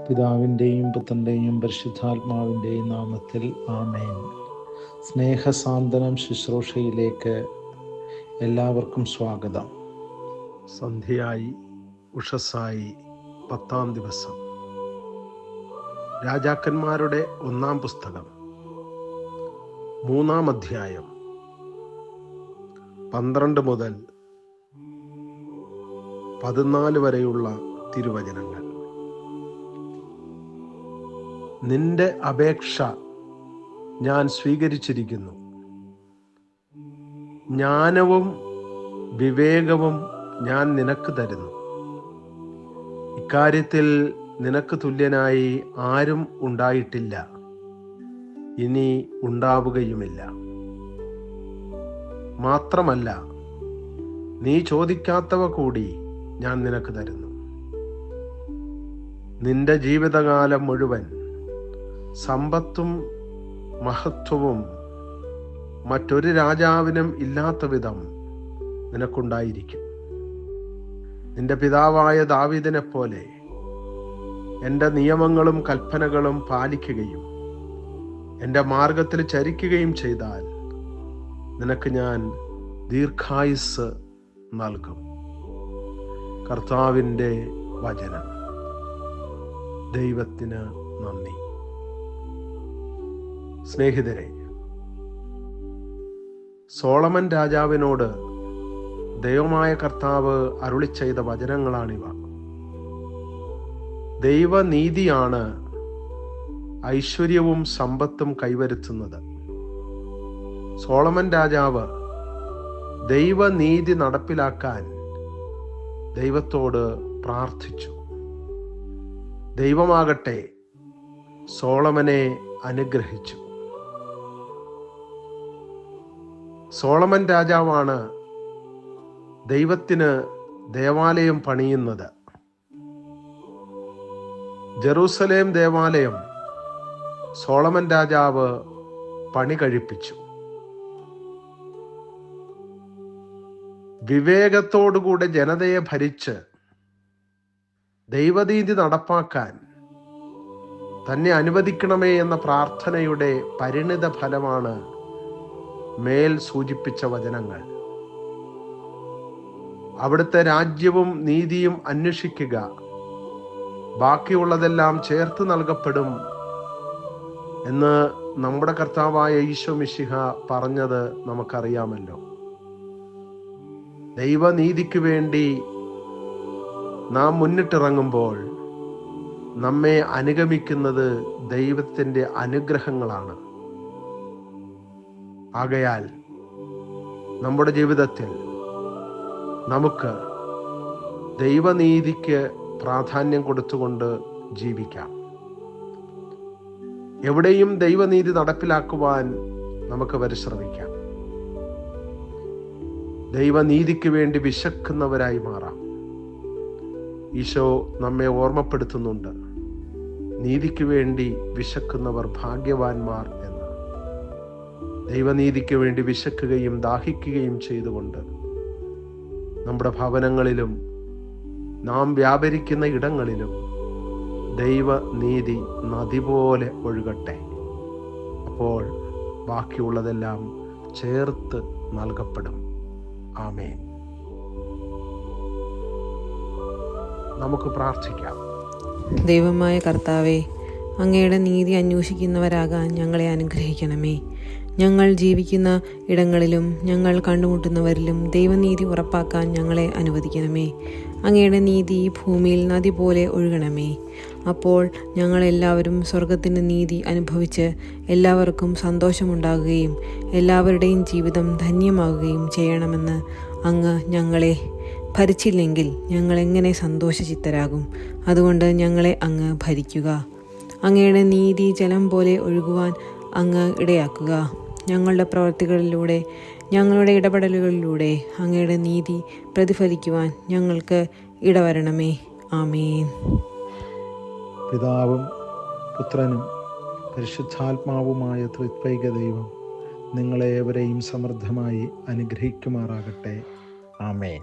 പിതാവിൻ്റെയും പുത്രൻ്റെയും പരിശുദ്ധാത്മാവിൻ്റെയും നാമത്തിൽ ആമേൻ. സ്നേഹസാന്ത്വനം ശുശ്രൂഷയിലേക്ക് എല്ലാവർക്കും സ്വാഗതം. സന്ധ്യയായി, ഉഷസ്സായി, 10-ാം ദിവസം. രാജാക്കന്മാരുടെ 1-ാം പുസ്തകം 3-ാം അധ്യായം 12 മുതൽ 14 വരെയുള്ള തിരുവചനങ്ങൾ. നിന്റെ അപേക്ഷ ഞാൻ സ്വീകരിച്ചിരിക്കുന്നു. ജ്ഞാനവും വിവേകവും ഞാൻ നിനക്ക് തരുന്നു. ഇക്കാര്യത്തിൽ നിനക്ക് തുല്യനായി ആരും ഉണ്ടായിട്ടില്ല, ഇനി ഉണ്ടാവുകയുമില്ല. മാത്രമല്ല, നീ ചോദിക്കാത്തവ കൂടി ഞാൻ നിനക്ക് തരുന്നു. നിന്റെ ജീവിതകാലം മുഴുവൻ സമ്പത്തും മഹത്വവും മറ്റൊരു രാജാവിനും ഇല്ലാത്ത വിധം നിനക്കുണ്ടായിരിക്കും. നിന്റെ പിതാവായ ദാവീദിനെ പോലെ എൻ്റെ നിയമങ്ങളും കൽപ്പനകളും പാലിക്കുകയും എൻ്റെ മാർഗത്തിൽ ചരിക്കുകയും ചെയ്താൽ നിനക്ക് ഞാൻ ദീർഘായുസ്സ് നൽകും. കർത്താവിൻ്റെ വചനം. ദൈവത്തിന് നന്ദി. സ്നേഹിതരെ, സോളമൻ രാജാവിനോട് ദൈവമായ കർത്താവ് അരുളി ചെയ്ത വചനങ്ങളാണിവ. ദൈവനീതിയാണ് ഐശ്വര്യവും സമ്പത്തും കൈവരുത്തുന്നത്. സോളമൻ രാജാവ് ദൈവനീതി നടപ്പിലാക്കാൻ ദൈവത്തോട് പ്രാർത്ഥിച്ചു. ദൈവമാകട്ടെ സോളമനെ അനുഗ്രഹിച്ചു. സോളമൻ രാജാവാണ് ദൈവത്തിന് ദേവാലയം പണിയുന്നത്. ജെറൂസലേം ദേവാലയം സോളമൻ രാജാവ് പണി കഴിപ്പിച്ചു. വിവേകത്തോടുകൂടെ ജനതയെ ഭരിച്ച് ദൈവനീതി നടപ്പാക്കാൻ തന്നെ അനുവദിക്കണമേ എന്ന പ്രാർത്ഥനയുടെ പരിണിത ഫലമാണ് മേൽ സൂചിപ്പിച്ച വചനങ്ങൾ. അവിടുത്തെ രാജ്യവും നീതിയും അന്വേഷിക്കുക, ബാക്കിയുള്ളതെല്ലാം ചേർത്ത് നൽകപ്പെടും എന്ന് നമ്മുടെ കർത്താവായ ഈശോ മിശിഹ പറഞ്ഞത് നമുക്കറിയാമല്ലോ. ദൈവനീതിക്ക് വേണ്ടി നാം മുന്നിട്ടിറങ്ങുമ്പോൾ നമ്മെ അനുഗമിക്കുന്നത് ദൈവത്തിൻ്റെ അനുഗ്രഹങ്ങളാണ്. ആകയാൽ നമ്മുടെ ജീവിതത്തിൽ നമുക്ക് ദൈവനീതിക്ക് പ്രാധാന്യം കൊടുത്തുകൊണ്ട് ജീവിക്കാം. എവിടെയും ദൈവനീതി നടപ്പിലാക്കുവാൻ നമുക്ക് പരിശ്രമിക്കാം. ദൈവനീതിക്ക് വേണ്ടി വിശക്കുന്നവരായി മാറാം. ഈശോ നമ്മെ ഓർമ്മപ്പെടുത്തുന്നുണ്ട്, നീതിക്ക് വേണ്ടി വിശക്കുന്നവർ ഭാഗ്യവാന്മാർ എന്ന്. ദൈവനീതിക്ക് വേണ്ടി വിശക്കുകയും ദാഹിക്കുകയും ചെയ്തുകൊണ്ട് നമ്മുടെ ഭവനങ്ങളിലും നാം വ്യാപരിക്കുന്ന ഇടങ്ങളിലും ദൈവനീതി നദി പോലെ ഒഴുകട്ടെ. അപ്പോൾ ബാക്കിയുള്ളതെല്ലാം ചേർത്ത് നൽകപ്പെടും. ആമേൻ. നമുക്ക് പ്രാർത്ഥിക്കാം. ദൈവമായ കർത്താവേ, അങ്ങയുടെ നീതി അന്വേഷിക്കുന്നവരാകാൻ ഞങ്ങളെ അനുഗ്രഹിക്കണമേ. ഞങ്ങൾ ജീവിക്കുന്ന ഇടങ്ങളിലും ഞങ്ങൾ കണ്ടുമുട്ടുന്നവരിലും ദൈവനീതി ഉറപ്പാക്കാൻ ഞങ്ങളെ അനുവദിക്കണമേ. അങ്ങയുടെ നീതി ഈ ഭൂമിയിൽ നദി പോലെ ഒഴുകണമേ. അപ്പോൾ ഞങ്ങളെല്ലാവരും സ്വർഗത്തിൻ്റെ നീതി അനുഭവിച്ച് എല്ലാവർക്കും സന്തോഷമുണ്ടാകുകയും എല്ലാവരുടെയും ജീവിതം ധന്യമാകുകയും ചെയ്യണമെന്ന് അങ്ങ് ഞങ്ങളെ ഭരിച്ചില്ലെങ്കിൽ ഞങ്ങളെങ്ങനെ സന്തോഷചിത്തരാകും? അതുകൊണ്ട് ഞങ്ങളെ അങ്ങ് ഭരിക്കുക. അങ്ങയുടെ നീതി ജലം പോലെ ഒഴുകുവാൻ അങ്ങ് ഇടയാക്കുക. ഞങ്ങളുടെ പ്രവൃത്തികളിലൂടെ, ഞങ്ങളുടെ ഇടപെടലുകളിലൂടെ അങ്ങയുടെ നീതി പ്രതിഫലിക്കുവാൻ ഞങ്ങൾക്ക് ഇടവരണമേ. ആമേൻ. പിതാവും പുത്രനും പരിശുദ്ധാത്മാവുമായ ത്രിത്വൈക ദൈവം നിങ്ങളേവരെയും സമൃദ്ധമായി അനുഗ്രഹിക്കുമാറാകട്ടെ. ആമേൻ.